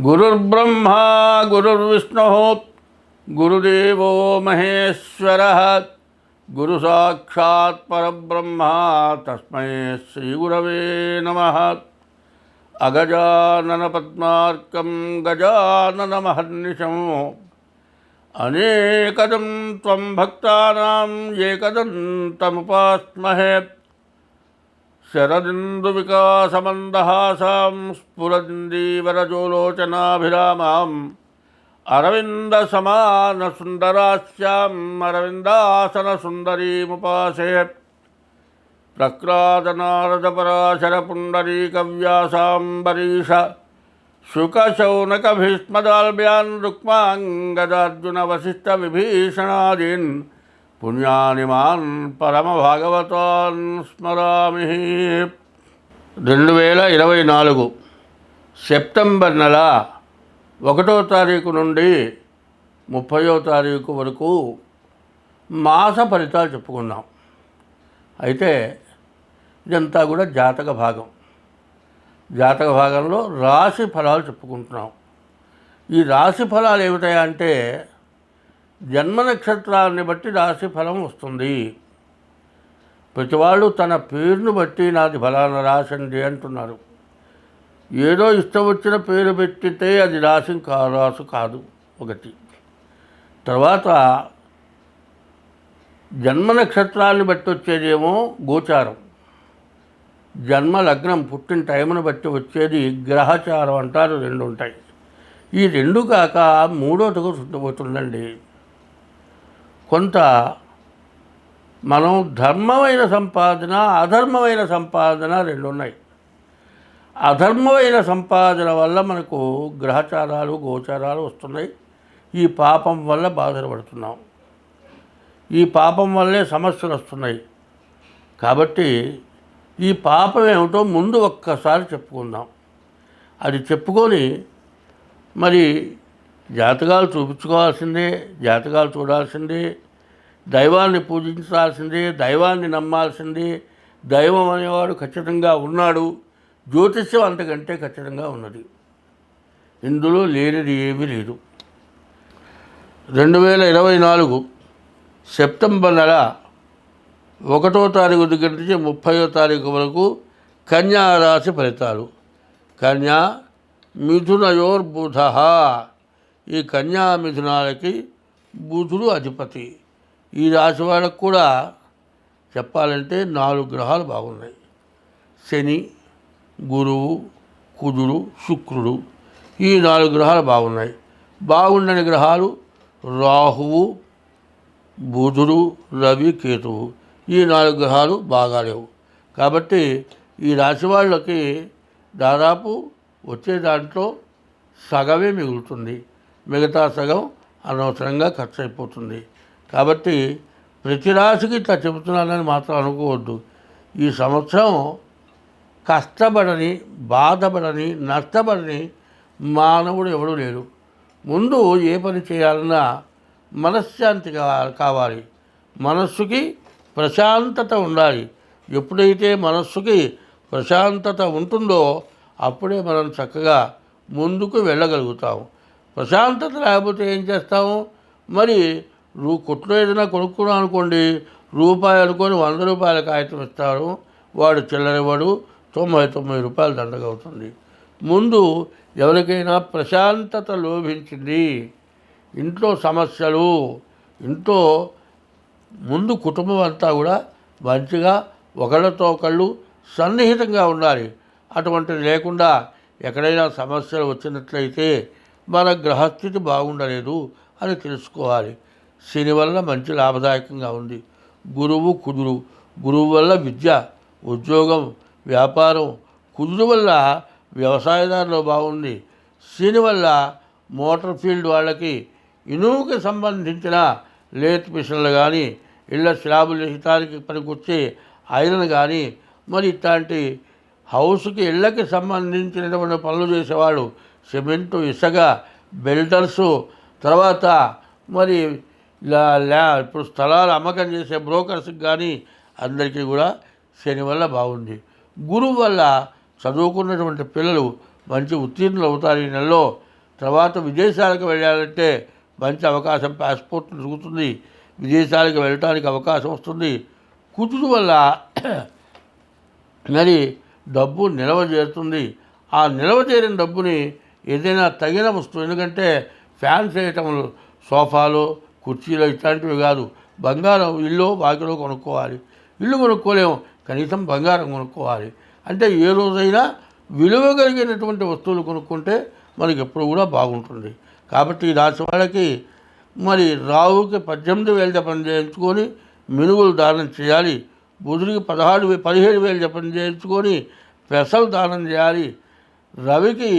గురుర్బ్రహ్మా గురుర్విష్ణుః గురుదేవో మహేశ్వరः గురు సాక్షాత్ పరబ్రహ్మ తస్మై శ్రీ గురవే నమః. అగజానన పద్మార్కం గజానన మహర్నిశం అనేకదం త్వం భక్తానాం ఏకదంతముపాస్మహే. శరదిందు వికాసమందహాసాం స్ఫురదిందీవరజోలోచనాభిరామాం అరవింద సమాన సుందరాస్యాం అరవిందాసన సుందరీముపాసే. ప్రక్రాదనారద పరాశర పుండరీకవ్యాసాంబరీష శుకశౌనక భీష్మదాల్భ్యాన్ రుక్మాంగదార్జున వశిష్ఠ విభీషణాదీన్ పుణ్యాని మాన్ పరమభాగవతాన్ స్మరామి. 2024 సెప్టెంబర్ నెల 1వ తారీఖు నుండి 30వ తారీఖు వరకు మాస ఫలితాలు చెప్పుకున్నాం. అయితే ఇదంతా కూడా జాతక భాగం. జాతక భాగంలో రాశి ఫలాలు చెప్పుకుంటున్నాం. ఈ రాశి ఫలాలు ఏమిటాయంటే జన్మ నక్షత్రాన్ని బట్టి రాశి ఫలం వస్తుంది. ప్రతివాళ్ళు తన పేరును బట్టి నాది ఫలానా రాశి అండి అంటున్నారు. ఏదో ఇష్టం వచ్చిన పేరు పెట్టితే అది రాశి కాదు ఒకటి. తర్వాత జన్మ నక్షత్రాన్ని బట్టి వచ్చేదేమో గోచారం, జన్మ లగ్నం పుట్టిన టైంను బట్టి వచ్చేది గ్రహచారం అంటారు. 2 ఉంటాయి. ఈ 2 కాక 3వది పోతుందండి. కొంత మనం ధర్మమైన సంపాదన అధర్మమైన సంపాదన 2 ఉన్నాయి. అధర్మమైన సంపాదన వల్ల మనకు గ్రహచారాలు గోచారాలు వస్తున్నాయి. ఈ పాపం వల్ల బాధలు పడుతున్నాం. ఈ పాపం వల్లే సమస్యలు వస్తున్నాయి. కాబట్టి ఈ పాపం ఏమిటో ముందు ఒక్కసారి చెప్పుకుందాం. అది చెప్పుకొని మరి జాతకాలు చూపించుకోవాల్సిందే, జాతకాలు చూడాల్సిందే, దైవాన్ని పూజించాల్సిందే, దైవాన్ని నమ్మాల్సిందే. దైవం అనేవాడు ఖచ్చితంగా ఉన్నాడు. జ్యోతిష్యం అంతకంటే ఖచ్చితంగా ఉన్నది. ఇందులో లేనిది ఏమీ లేదు. 2024 సెప్టెంబర్ నెల 1వ తారీఖు దగ్గర నుంచి 30వ తారీఖు వరకు కన్యా రాశి ఫలితాలు. కన్యా మిథునయోర్బుధ. ఈ కన్యా మిథునాలకి బుధుడు అధిపతి. ఈ రాశి వాళ్ళకు కూడా చెప్పాలంటే 4 గ్రహాలు బాగున్నాయి. శని, గురువు, కుజుడు, శుక్రుడు. ఈ 4 గ్రహాలు బాగున్నాయి. బాగుండని గ్రహాలు రాహువు, బుధుడు, రవి, కేతువు. ఈ 4 గ్రహాలు బాగాలేవు. కాబట్టి ఈ రాశి వాళ్ళకి దాదాపు వచ్చే దాంట్లో సగమే మిగులుతుంది. మిగతా సగం అనవసరంగా ఖర్చు అయిపోతుంది. కాబట్టి ప్రతి రాశికి ఇట్లా చెబుతున్నానని మాత్రం అనుకోవద్దు. ఈ సంవత్సరం కష్టపడని, బాధపడని, నష్టపడని మానవుడు ఎవడూ లేడు. ముందు ఏ పని చేయాలన్నా మనశ్శాంతి కావాలి. మనస్సుకి ప్రశాంతత ఉండాలి. ఎప్పుడైతే మనస్సుకి ప్రశాంతత ఉంటుందో అప్పుడే మనం చక్కగా ముందుకు వెళ్ళగలుగుతాము. ప్రశాంతత లేకపోతే ఏం చేస్తాము? మరి కొట్లో ఏదైనా కొనుక్కున్నాం అనుకోండి, రూపాయి అనుకొని 100 రూపాయల కాగితం ఇస్తారు, వాడు చిల్లరివాడు 99 రూపాయలు దండగవుతుంది. ముందు ఎవరికైనా ప్రశాంతత లోభించింది, ఇంట్లో సమస్యలు, ఇంట్లో ముందు కుటుంబం అంతా కూడా మంచిగా ఒకళ్ళతో ఒకళ్ళు సన్నిహితంగా ఉండాలి. అటువంటిది లేకుండా ఎక్కడైనా సమస్యలు వచ్చినట్లయితే మన గ్రహస్థితి బాగుండలేదు అని తెలుసుకోవాలి. శని వల్ల మంచి లాభదాయకంగా ఉంది. గురువు, కుజుడు. గురువు వల్ల విద్య, ఉద్యోగం, వ్యాపారం. కుజుడు వల్ల వ్యవసాయదారులు బాగుంది. శని వల్ల మోటార్ ఫీల్డ్ వాళ్ళకి ఇనుముకి సంబంధించిన లేత్ మిషన్లు కానీ, ఇళ్ళ స్లాబులు వేయటానికి పనికొచ్చే ఐరన్ కానీ, మరి ఇట్లాంటి హౌస్కి ఇళ్ళకి సంబంధించినటువంటి పనులు చేసేవాళ్ళు, సిమెంటు, ఇసుక, బిల్డర్సు, తర్వాత మరి ఇప్పుడు స్థలాలు అమ్మకం చేసే బ్రోకర్స్కి కానీ అందరికీ కూడా శని వల్ల బాగుంది. గురువు వల్ల చదువుకున్నటువంటి పిల్లలు మంచి ఉత్తీర్ణులు అవుతారు. ఈ నెలలో తర్వాత విదేశాలకు వెళ్ళాలంటే మంచి అవకాశం, పాస్పోర్ట్ దొరుకుతుంది, విదేశాలకు వెళ్ళటానికి అవకాశం వస్తుంది. కుజుడు వల్ల మరి డబ్బు నిల్వ చేరుతుంది. ఆ నిల్వ చేరిన డబ్బుని ఏదైనా తగిన వస్తువు, ఎందుకంటే ఫ్యాన్స్ ఐటమ్లు, సోఫాలు, కుర్చీలు ఇట్లాంటివి కాదు, బంగారం ఇల్లు వాకిలో కొనుక్కోవాలి. ఇల్లు కొనుక్కోలేము, కనీసం బంగారం కొనుక్కోవాలి. అంటే ఏ రోజైనా విలువ కలిగినటువంటి వస్తువులు కొనుక్కుంటే మనకి ఎప్పుడు కూడా బాగుంటుంది. కాబట్టి ఈ రాశి వాళ్ళకి మరి రావుకి 18,000 జపం చేయించుకొని మినుగులు దానం చేయాలి. బుధుడికి 17,000 జపం చేయించుకొని పెసలు దానం చేయాలి. రవికి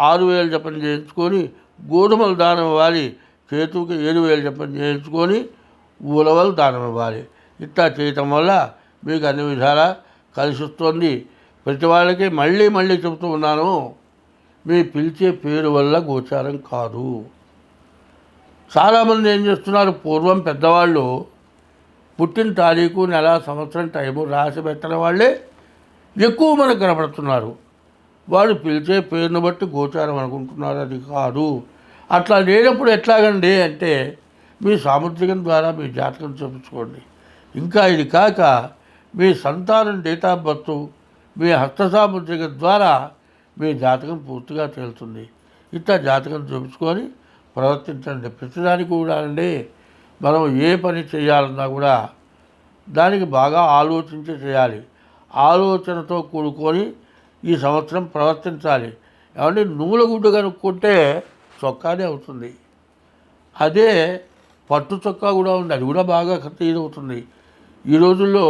6,000 జపం చేయించుకొని గోధుమలు దానం ఇవ్వాలి. కేతువుకి 7,000 జపం చేయించుకొని ఉలవలు దానం ఇవ్వాలి. ఇట్లా చేయటం వల్ల మీకు అన్ని విధాలా కలిసి వస్తుంది. ప్రతి వాళ్ళకి మళ్ళీ మళ్ళీ చెబుతూ ఉన్నాను, మీ పిలిచే పేరు వల్ల గోచారం కాదు. చాలామంది ఏం చేస్తున్నారు, పూర్వం పెద్దవాళ్ళు పుట్టిన తారీఖు, నెల, సంవత్సరం, టైము రాసి పెట్టిన వాళ్ళే ఎక్కువ మనకు కనపడుతున్నారు. వాళ్ళు పిలిచే పేరును బట్టి గోచారం అనుకుంటున్నారు, అది కాదు. అట్లా లేనప్పుడు ఎట్లాగండి అంటే మీ సాముద్రికం ద్వారా మీ జాతకం చూపించుకోండి. ఇంకా ఇది కాక మీ సంతానం డేట్ ఆఫ్ బర్త్, మీ హస్త సాముద్రికం ద్వారా మీ జాతకం పూర్తిగా తేలుతుంది. ఇట్లా జాతకం చూపించుకొని ప్రవర్తించండి. ప్రతిదానికి కూడా అండి, మనం ఏ పని చేయాలన్నా కూడా దానికి బాగా ఆలోచించి చేయాలి. ఆలోచనతో కూడుకొని ఈ సంవత్సరం ప్రవర్తించాలి. ఏమంటే నువ్వుల గుడ్డు కనుక్కుంటే చొక్కానే అవుతుంది. అదే పట్టు చొక్కా కూడా ఉంది, అది కూడా బాగా ఖరీదవుతుంది. ఈ రోజుల్లో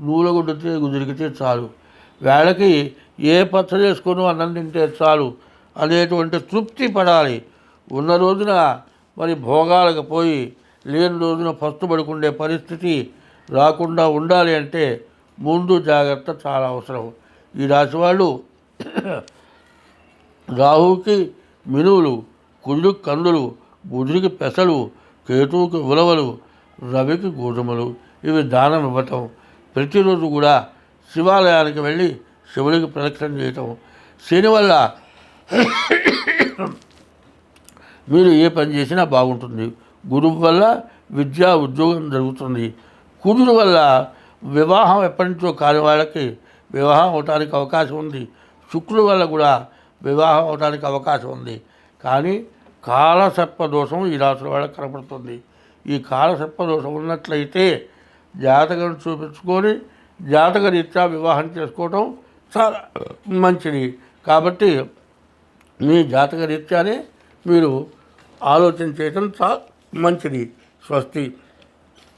నువ్వుల గుడ్డు దొరికితే చాలు, వేళకి ఏ పచ్చడి వేసుకొని అన్నం తింటే చాలు అనేటువంటి తృప్తి పడాలి. ఉన్న రోజున మరి భోగాలకు పోయి లేని రోజున పస్తుబడుకుండే పరిస్థితి రాకుండా ఉండాలి అంటే ముందు జాగ్రత్త చాలా అవసరం. ఈ రాశి వాళ్ళు రాహుకి మినువులు, కుజుడికి కందులు, బుధుడికి పెసలు, కేతువుకి ఉలవలు, రవికి గోధుమలు ఇవి దానం ఇవ్వటం, ప్రతిరోజు కూడా శివాలయానికి వెళ్ళి శివుడికి ప్రదక్షిణ చేయటం. శని వల్ల మీరు ఏ పని చేసినా బాగుంటుంది. గురువు వల్ల విద్యా ఉద్యోగం జరుగుతుంది. కుజుడు వల్ల వివాహం ఎప్పటి నుంచో కాని వాళ్ళకి వివాహం అవడానికి అవకాశం ఉంది. శుక్రుడు వల్ల కూడా వివాహం అవడానికి అవకాశం ఉంది. కానీ కాలసర్ప దోషం ఈ రాశుల వాళ్ళకి కనపడుతుంది. ఈ కాలసర్ప దోషం ఉన్నట్లయితే జాతకం చూపించుకొని జాతక రీత్యా వివాహం చేసుకోవటం చాలా మంచిది. కాబట్టి మీ జాతక రీత్యానే మీరు ఆలోచన చేయటం చాలా మంచిది. స్వస్తి.